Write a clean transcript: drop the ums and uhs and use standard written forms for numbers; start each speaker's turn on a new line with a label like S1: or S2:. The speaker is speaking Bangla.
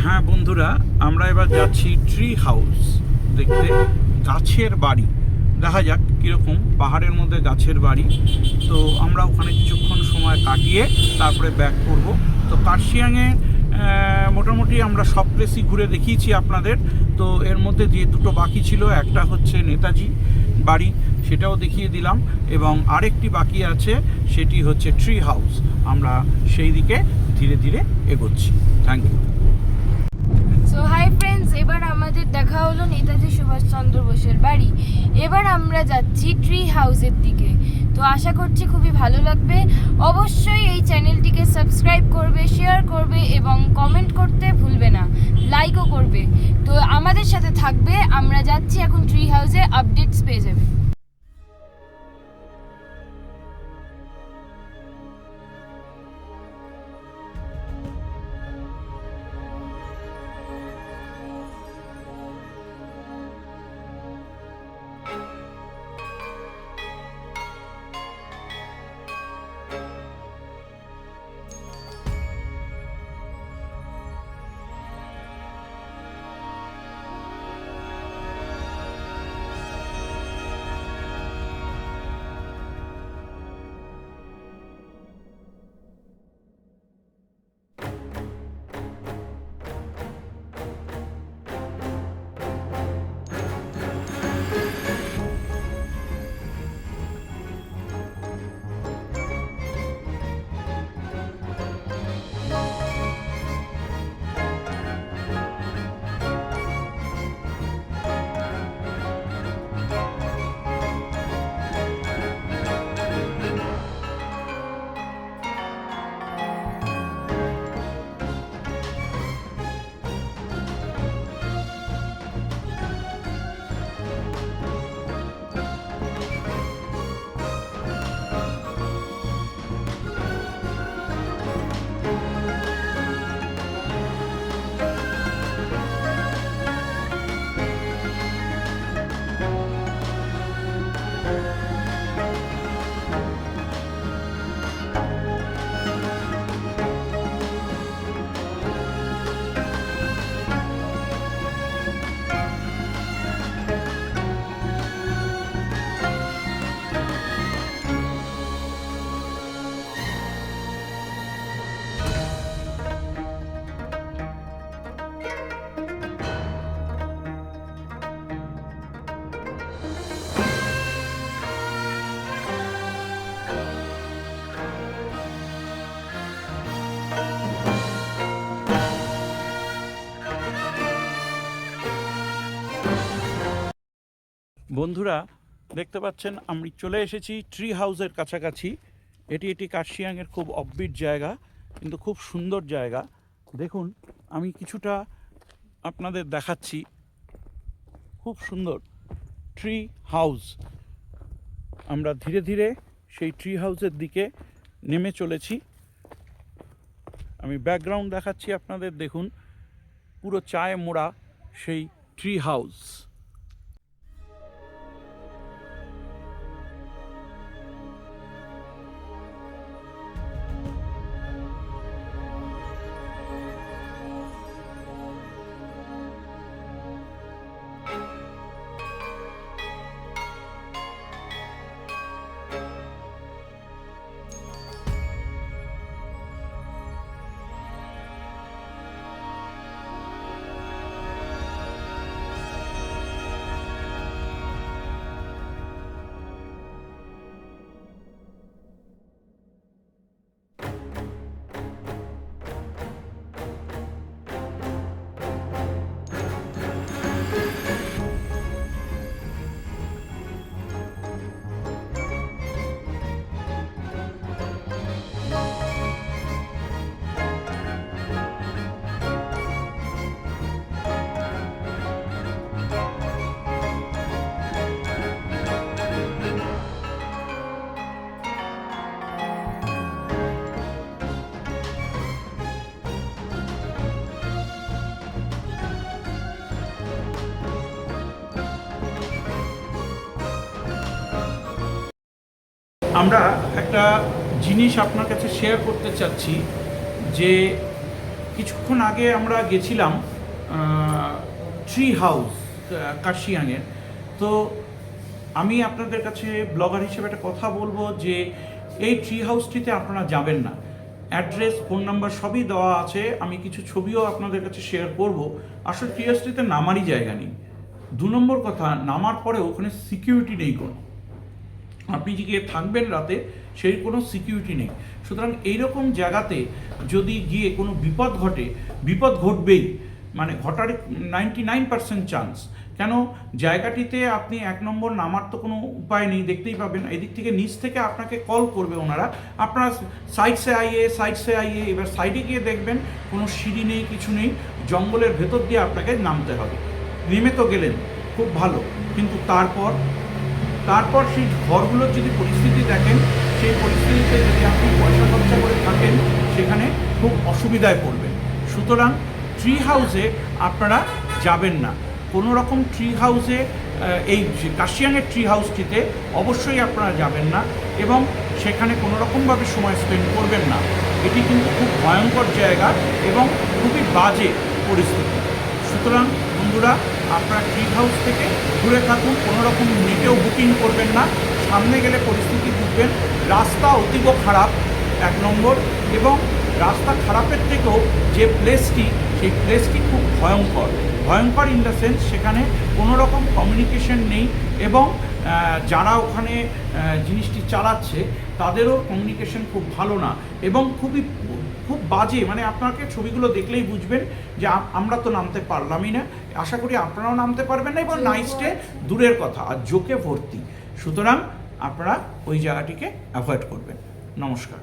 S1: হ্যাঁ বন্ধুরা, আমরা এবার যাচ্ছি ট্রি হাউস দেখতে। গাছের বাড়ি, দেখা যাক কীরকম পাহাড়ের মধ্যে গাছের বাড়ি। তো আমরা ওখানে কিছুক্ষণ সময় কাটিয়ে তারপরে ব্যাক করব। তো কার্শিয়াংয়ে মোটামুটি আমরা সব প্লেসই ঘুরে দেখিয়েছি আপনাদের। তো এর মধ্যে যে দুটো বাকি ছিল, একটা হচ্ছে নেতাজি বাড়ি, সেটাও দেখিয়ে দিলাম, এবং আরেকটি বাকি আছে, সেটি হচ্ছে ট্রি হাউস। আমরা সেই দিকে ধীরে ধীরে এগোচ্ছি। Thank you.
S2: So hi friends, এবার আমাদের দেখা হলো নেতাজি সুভাষচন্দ্র বোসের বাড়ি। এবার আমরা যাচ্ছি ট্রি হাউসের দিকে। তো আশা করছি খুবই ভালো লাগবে। অবশ্যই এই চ্যানেলটিকে সাবস্ক্রাইব করবে, শেয়ার করবে এবং কমেন্ট করতে ভুলবে না, লাইকও করবে। তো আমাদের সাথে থাকবে। আমরা যাচ্ছি এখন ট্রি হাউসে, আপডেটস পেয়ে যাবে।
S1: বন্ধুরা দেখতে পাচ্ছেন, আমি চলে এসেছি ট্রি হাউসের কাছাকাছি। এটি কার্শিয়াংয়ের খুব অফবিট জায়গা, কিন্তু খুব সুন্দর জায়গা। দেখুন, আমি কিছুটা আপনাদের দেখাচ্ছি। খুব সুন্দর ট্রি হাউস। আমরা ধীরে ধীরে সেই ট্রি হাউসের দিকে নেমে চলেছি। আমি ব্যাকগ্রাউন্ড দেখাচ্ছি আপনাদের, দেখুন পুরো চায়ে মোড়া সেই ট্রি হাউস। আমরা একটা জিনিস আপনার কাছে শেয়ার করতে চাচ্ছি, যে কিছুক্ষণ আগে আমরা গেছিলাম ট্রি হাউস কার্শিয়াংয়ের। তো আমি আপনাদের কাছে ব্লগার হিসেবে একটা কথা বলবো যে এই ট্রি হাউসটিতে আপনারা যাবেন না। অ্যাড্রেস, ফোন নাম্বার সবই দেওয়া আছে, আমি কিছু ছবিও আপনাদের কাছে শেয়ার করব। আসলে ট্রি হাউসটিতে নামারই জায়গা নেই। 2 নম্বর কথা, নামার পরে ওখানে সিকিউরিটি নেই কোনো। আপনি যে গিয়ে থাকবেন রাতে সেই কোনো সিকিউরিটি নেই। সুতরাং এইরকম জায়গাতে যদি গিয়ে কোনো বিপদ ঘটে, বিপদ ঘটবেই, মানে ঘটার 99% চান্স। কেন, জায়গাটিতে আপনি 1 নম্বর নামার তো কোনো উপায় নেই, দেখতেই পাবেন এদিক থেকে নিচ থেকে আপনাকে কল করবে ওনারা, আপনারা সাইড সে আইয়ে। এবার সাইডে গিয়ে দেখবেন কোনো সিঁড়ি নেই, কিছু নেই, জঙ্গলের ভেতর দিয়ে আপনাকে নামতে হবে। নেমে তো গেলেন, খুব ভালো, কিন্তু তারপর সেই ঘরগুলোর যদি পরিস্থিতি দেখেন, সেই পরিস্থিতিতে যদি আপনি পয়সা খরচা করে থাকেন, সেখানে খুব অসুবিধায় পড়বেন। সুতরাং ট্রি হাউসে আপনারা যাবেন না। কোনো রকম ট্রি হাউসে, এই কার্শিয়াংয়ের ট্রি হাউসটিতে অবশ্যই আপনারা যাবেন না এবং সেখানে কোনো রকমভাবে সময় স্পেন্ড করবেন না। এটি কিন্তু খুব ভয়ঙ্কর জায়গা এবং খুবই বাজে পরিস্থিতি। সুতরাং বন্ধুরা, আপনারা ট্রি হাউস থেকে ঘুরে থাকুন, কোনো রকম নেটেও বুকিং করবেন না। সামনে গেলে পরিস্থিতি বুঝবেন। রাস্তা অতীব খারাপ 1 নম্বর, এবং রাস্তা খারাপের থেকেও যে প্লেসটি, সেই প্লেসটি খুব ভয়ঙ্কর ইন দ্য সেন্স সেখানে কোনো রকম কমিউনিকেশন নেই এবং যারা ওখানে জিনিসটি চালাচ্ছে তাদেরও কমিউনিকেশন খুব ভালো না এবং খুব বাজে। মানে আপনাকে ছবিগুলো দেখলেই বুঝবেন যে আমরা তো নামতে পারলামই না। আশা করি আপনারাও নামতে পারবেন না, এবং নাইটে দূরের কথা, আর জোকে ভর্তি। সুতরাং আপনারা ওই জায়গাটিকে অ্যাভয়েড করবেন। নমস্কার।